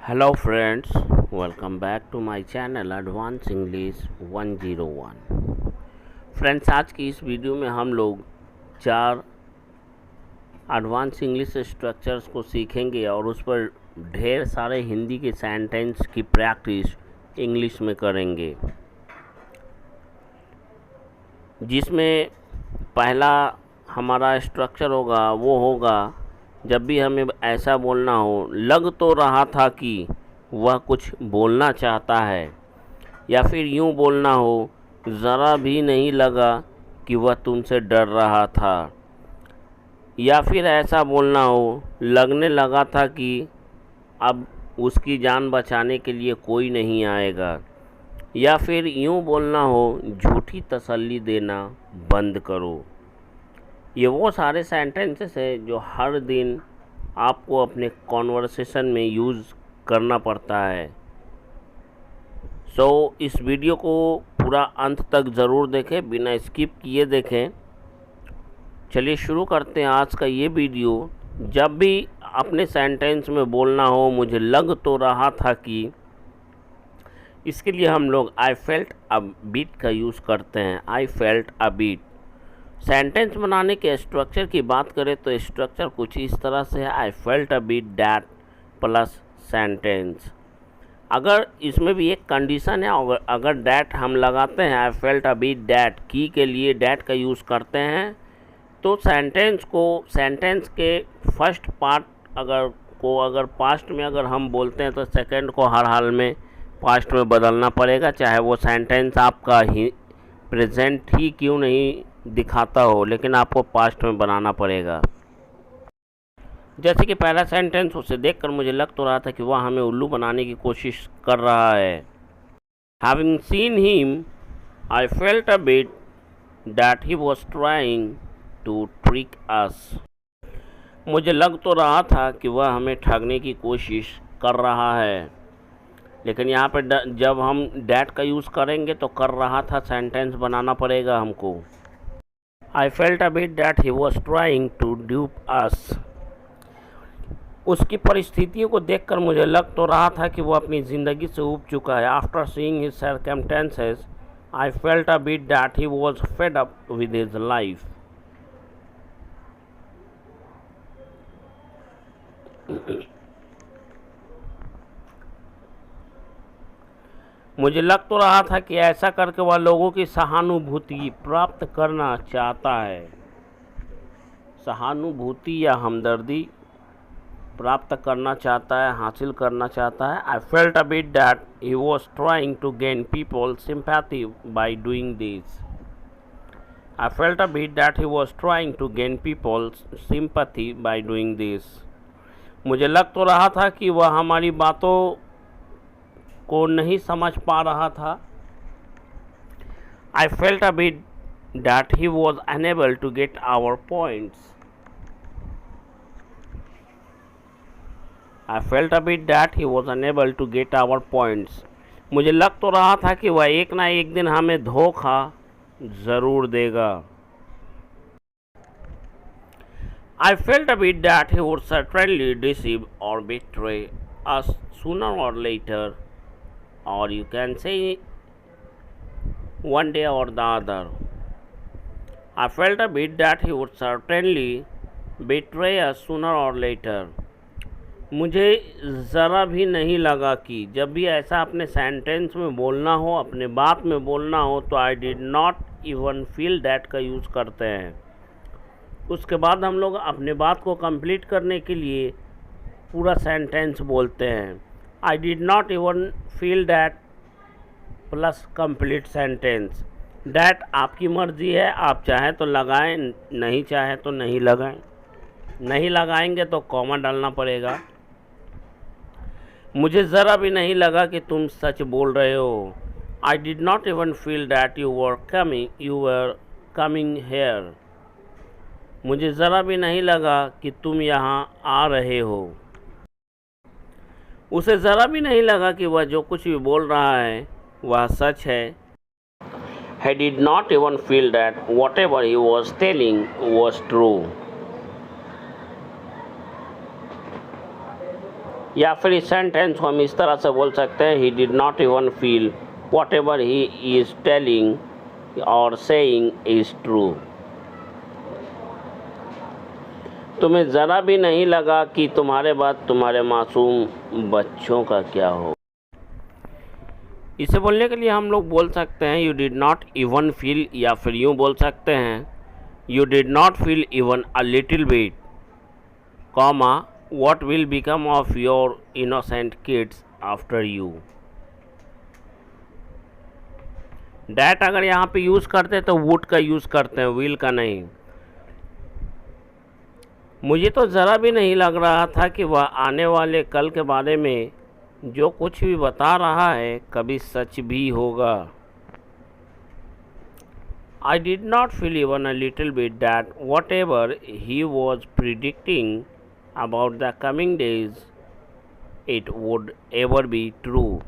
Hello friends, welcome back to my channel advance English 101। Friends, आज की इस video में हम लोग 4 एडवांस इंग्लिश स्ट्रक्चर्स को सीखेंगे और उस पर ढेर सारे हिंदी के सेंटेंस की प्रैक्टिस इंग्लिश में करेंगे, जिसमें पहला हमारा स्ट्रक्चर होगा वो होगा जब भी हमें ऐसा बोलना हो, लग तो रहा था कि वह कुछ बोलना चाहता है, या फिर यूँ बोलना हो, ज़रा भी नहीं लगा कि वह तुमसे डर रहा था, या फिर ऐसा बोलना हो, लगने लगा था कि अब उसकी जान बचाने के लिए कोई नहीं आएगा, या फिर यूँ बोलना हो, झूठी तसल्ली देना बंद करो। ये वो सारे सेंटेंसेस हैं जो हर दिन आपको अपने कॉन्वर्सेशन में यूज़ करना पड़ता है। इस वीडियो को पूरा अंत तक ज़रूर देखें, बिना स्किप किए देखें। चलिए शुरू करते हैं आज का ये वीडियो। जब भी अपने सेंटेंस में बोलना हो, मुझे लग तो रहा था कि, इसके लिए हम लोग आई फेल्ट अ बीट का यूज़ करते हैं। I felt a bit. Sentence बनाने के स्ट्रक्चर की बात करें तो स्ट्रक्चर कुछ इस तरह से है, I felt a bit that plus sentence. अगर इसमें भी एक कंडीशन है, अगर डैट हम लगाते हैं, I felt a bit that की के लिए डैट का यूज़ करते हैं, तो सेंटेंस के फर्स्ट पार्ट अगर पास्ट में अगर हम बोलते हैं तो सेकंड को हर हाल में पास्ट में बदलना पड़ेगा, चाहे वो सेंटेंस आपका ही प्रेजेंट ही क्यों नहीं दिखाता हो, लेकिन आपको पास्ट में बनाना पड़ेगा। जैसे कि पहला सेंटेंस, उसे देखकर मुझे लग तो रहा था कि वह हमें उल्लू बनाने की कोशिश कर रहा है। Having seen him, I felt a bit that he was trying to trick us. मुझे लग तो रहा था कि वह हमें ठगने की कोशिश कर रहा है, लेकिन यहाँ पे जब हम डैट का यूज़ करेंगे तो कर रहा था सेंटेंस बनाना पड़ेगा हमको। I felt a bit that he was trying to dupe us. उसकी परिस्थितियों को देखकर मुझे लग तो रहा था कि वो अपनी ज़िंदगी से ऊब चुका है। After seeing his circumstances, I felt a bit that he was fed up with his life. मुझे लग तो रहा था कि ऐसा करके वह लोगों की सहानुभूति प्राप्त करना चाहता है। सहानुभूति या हमदर्दी प्राप्त करना चाहता है, हासिल करना चाहता है। I felt a bit that he was trying to gain people sympathy by doing this. I felt a bit that he was trying to gain people sympathy by doing this. मुझे लग तो रहा था कि वह हमारी बातों को नहीं समझ पा रहा था। I felt a bit that he was unable to get our points. I felt a bit that he was unable to get our points. मुझे लग तो रहा था कि वह एक ना एक दिन हमें धोखा ज़रूर देगा। I felt a bit that he would certainly deceive or betray us sooner or later, or you can say one day or the other. I felt a bit that he would certainly betray us sooner or later. मुझे ज़रा भी नहीं लगा कि, जब भी ऐसा अपने सेंटेंस में बोलना हो, अपने बात में बोलना हो, तो I did not even feel that का यूज़ करते हैं। उसके बाद हम लोग अपने बात को कंप्लीट करने के लिए पूरा सेंटेंस बोलते हैं। I did not even feel that plus complete sentence. That आपकी मर्ज़ी है, आप चाहें तो लगाएं, नहीं चाहें तो नहीं लगाएं। नहीं लगाएंगे तो कॉमा डालना पड़ेगा। मुझे ज़रा भी नहीं लगा कि तुम सच बोल रहे हो। I did not even feel that you were coming here. मुझे ज़रा भी नहीं लगा कि तुम यहाँ आ रहे हो। उसे ज़रा भी नहीं लगा कि वह जो कुछ भी बोल रहा है वह सच है। He did not even feel that whatever he was telling was true. या फिर इस सेंटेंस को हम इस तरह से बोल सकते हैं, he did not even feel what ever he is telling और सेइंग इज ट्रू। तुम्हें ज़रा भी नहीं लगा कि तुम्हारे बाद तुम्हारे मासूम बच्चों का क्या हो। इसे बोलने के लिए हम लोग बोल सकते हैं you did not even feel, या फिर यूँ बोल सकते हैं you did not feel even a little bit, comma what will become of your innocent kids after you। That अगर यहाँ पे यूज़ करते तो वुड का यूज़ करते हैं, विल का नहीं। मुझे तो ज़रा भी नहीं लग रहा था कि वह आने वाले कल के बारे में जो कुछ भी बता रहा है कभी सच भी होगा। I did not feel even a little bit that whatever he was predicting about the coming days it would ever be true।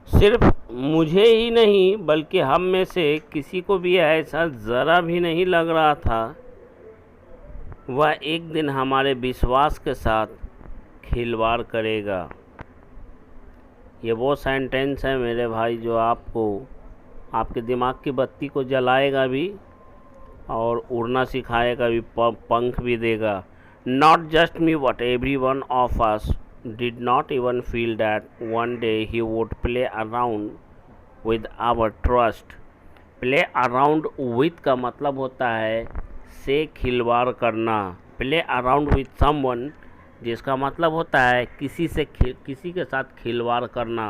सिर्फ मुझे ही नहीं बल्कि हम में से किसी को भी ऐसा ज़रा भी नहीं लग रहा था वह एक दिन हमारे विश्वास के साथ खिलवाड़ करेगा। ये वो सेंटेंस है मेरे भाई जो आपको आपके दिमाग की बत्ती को जलाएगा भी और उड़ना सिखाएगा भी, पंख भी देगा। Not just me but every one of us did not even feel that one day he would play around with our trust। play around with का मतलब होता है से खिलवाड़ करना। play around with someone जिसका मतलब होता है किसी के साथ खिलवाड़ करना।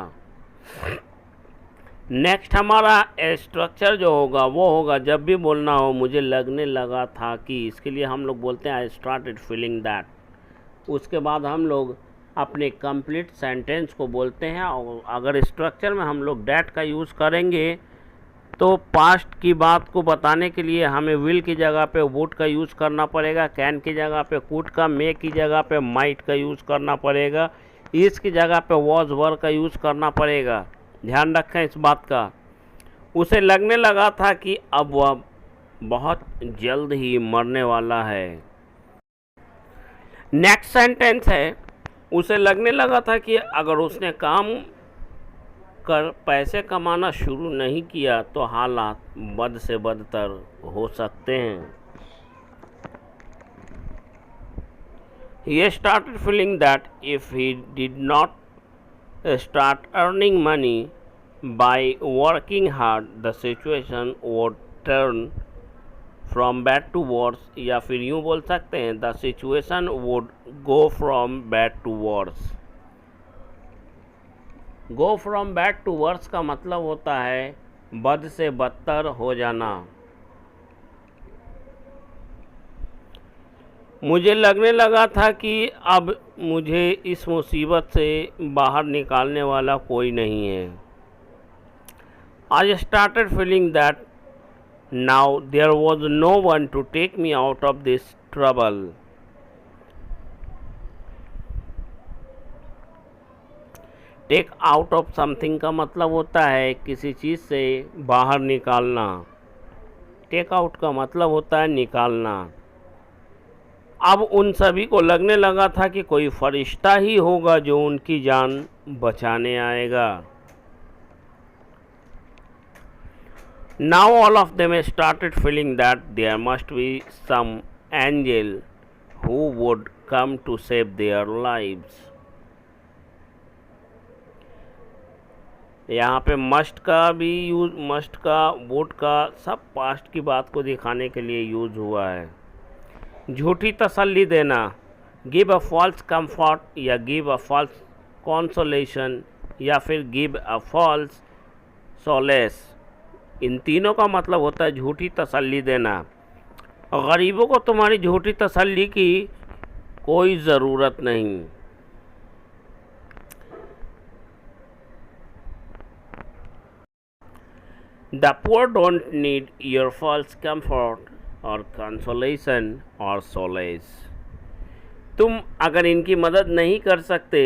नेक्स्ट हमारा स्ट्रक्चर जो होगा वो होगा जब भी बोलना हो मुझे लगने लगा था कि, इसके लिए हम लोग बोलते हैं आई स्टार्टेड फीलिंग दैट। उसके बाद हम लोग अपने कंप्लीट सेंटेंस को बोलते हैं। और अगर स्ट्रक्चर में हम लोग डैट का यूज़ करेंगे तो पास्ट की बात को बताने के लिए हमें विल की जगह पे वुड का यूज़ करना पड़ेगा, कैन की जगह पे कुड का, मे की जगह पे माइट का यूज़ करना पड़ेगा, इस की जगह पे वॉज वर का यूज़ करना पड़ेगा। ध्यान रखें इस बात का। उसे लगने लगा था कि अब वह बहुत जल्द ही मरने वाला है। नेक्स्ट सेंटेंस है उसे लगने लगा था कि अगर उसने काम कर पैसे कमाना शुरू नहीं किया तो हालात बद से बदतर हो सकते हैं। He started feeling that if he did not start earning money by working hard, the situation would turn from bad to worse, या फिर यूँ बोल सकते हैं the situation would go from bad to worse. Go from bad to worse का मतलब होता है बद से बदतर हो जाना। मुझे लगने लगा था कि अब मुझे इस मुसीबत से बाहर निकालने वाला कोई नहीं है। I started feeling that now there was no one to take me out of this trouble। Take out of something का मतलब होता है किसी चीज़ से बाहर निकालना। टेक आउट का मतलब होता है निकालना। अब उन सभी को लगने लगा था कि कोई फरिश्ता ही होगा जो उनकी जान बचाने आएगा। Now all of them started feeling that there must be some angel who would come to save their lives। यहाँ पे मस्ट का भी यूज, मस्ट का, वुड का, सब पास्ट की बात को दिखाने के लिए यूज हुआ है। झूठी तसल्ली देना, गिव अ फॉल्स कंफर्ट या गिव अ फॉल्स कॉन्सोलेशन या फिर गिव अ फॉल्स सोलेस, इन तीनों का मतलब होता है झूठी तसल्ली देना। गरीबों को तुम्हारी झूठी तसल्ली की कोई ज़रूरत नहीं। The poor don't need your false comfort और कंसोलेशन और सोलेस। तुम अगर इनकी मदद नहीं कर सकते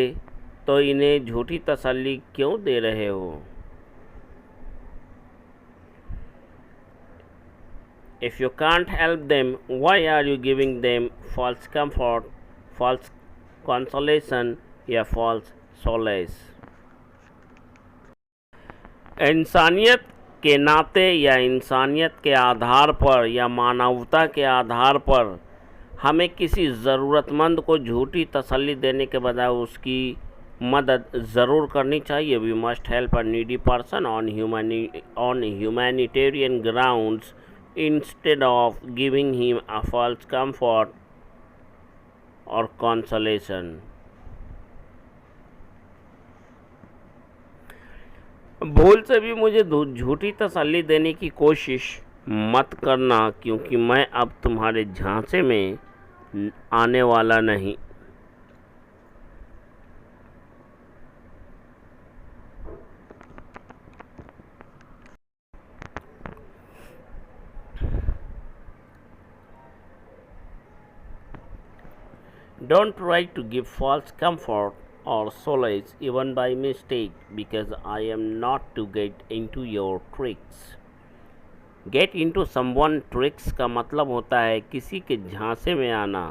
तो इन्हें झूठी तसल्ली क्यों दे रहे हो? If you can't help them, why are you giving them false comfort, false consolation या false solace? इंसानियत के नाते या इंसानियत के आधार पर या मानवता के आधार पर हमें किसी ज़रूरतमंद को झूठी तसल्ली देने के बजाय उसकी मदद ज़रूर करनी चाहिए. We must help a needy person on humanitarian grounds instead of giving him a false comfort or consolation. भूल से भी मुझे झूठी तसल्ली देने की कोशिश मत करना, क्योंकि मैं अब तुम्हारे झांसे में आने वाला नहीं. Don't try to give false comfort or solace even by mistake, because I am not to get into your tricks. Get into someone tricks का मतलब होता है किसी के झांसे में आना.